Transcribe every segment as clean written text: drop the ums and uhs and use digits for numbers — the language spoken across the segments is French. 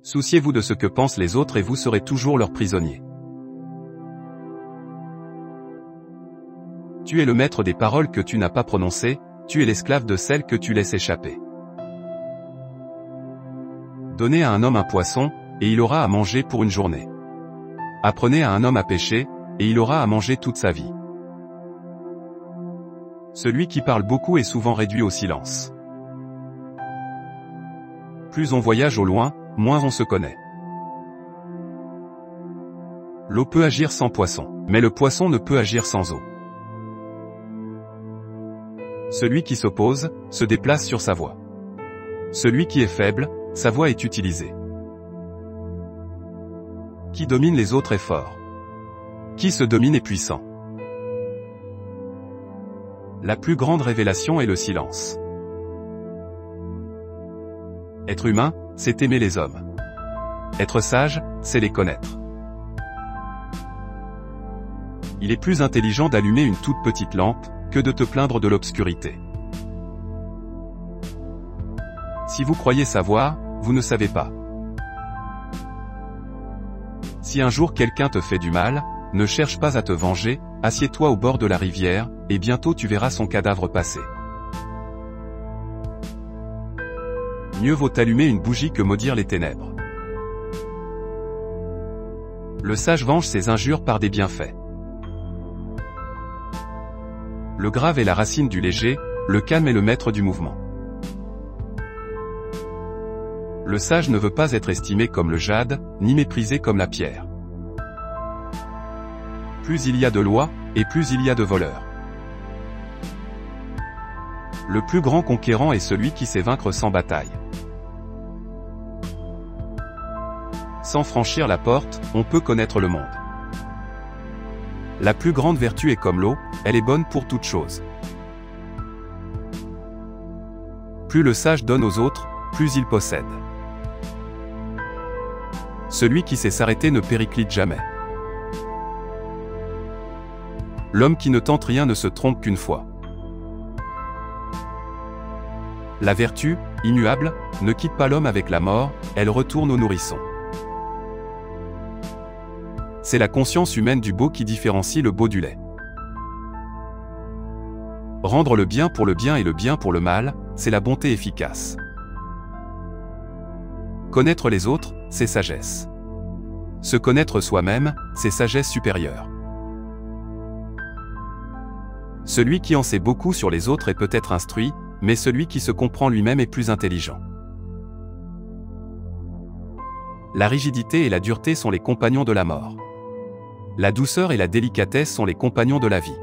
Souciez-vous de ce que pensent les autres et vous serez toujours leur prisonnier. Tu es le maître des paroles que tu n'as pas prononcées, tu es l'esclave de celles que tu laisses échapper. Donnez à un homme un poisson, et il aura à manger pour une journée. Apprenez à un homme à pêcher, et il aura à manger toute sa vie. Celui qui parle beaucoup est souvent réduit au silence. Plus on voyage au loin, moins on se connaît. L'eau peut agir sans poisson, mais le poisson ne peut agir sans eau. Celui qui s'oppose, se déplace sur sa voie. Celui qui est faible, sa voix est utilisée. Qui domine les autres est fort. Qui se domine est puissant. La plus grande révélation est le silence. Être humain, c'est aimer les hommes. Être sage, c'est les connaître. Il est plus intelligent d'allumer une toute petite lampe, que de te plaindre de l'obscurité. Si vous croyez savoir, vous ne savez pas. Si un jour quelqu'un te fait du mal, ne cherche pas à te venger, assieds-toi au bord de la rivière, et bientôt tu verras son cadavre passer. Mieux vaut allumer une bougie que maudire les ténèbres. Le sage venge ses injures par des bienfaits. Le grave est la racine du léger, le calme est le maître du mouvement. Le sage ne veut pas être estimé comme le jade, ni méprisé comme la pierre. Plus il y a de lois, et plus il y a de voleurs. Le plus grand conquérant est celui qui sait vaincre sans bataille. Sans franchir la porte, on peut connaître le monde. La plus grande vertu est comme l'eau, elle est bonne pour toute chose. Plus le sage donne aux autres, plus il possède. Celui qui sait s'arrêter ne périclite jamais. L'homme qui ne tente rien ne se trompe qu'une fois. La vertu, immuable, ne quitte pas l'homme avec la mort, elle retourne au nourrisson. C'est la conscience humaine du beau qui différencie le beau du laid. Rendre le bien pour le bien et le bien pour le mal, c'est la bonté efficace. Connaître les autres, c'est sagesse. Se connaître soi-même, c'est sagesse supérieure. Celui qui en sait beaucoup sur les autres est peut-être instruit, mais celui qui se comprend lui-même est plus intelligent. La rigidité et la dureté sont les compagnons de la mort. La douceur et la délicatesse sont les compagnons de la vie.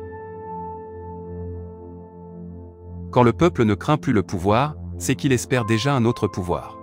Quand le peuple ne craint plus le pouvoir, c'est qu'il espère déjà un autre pouvoir.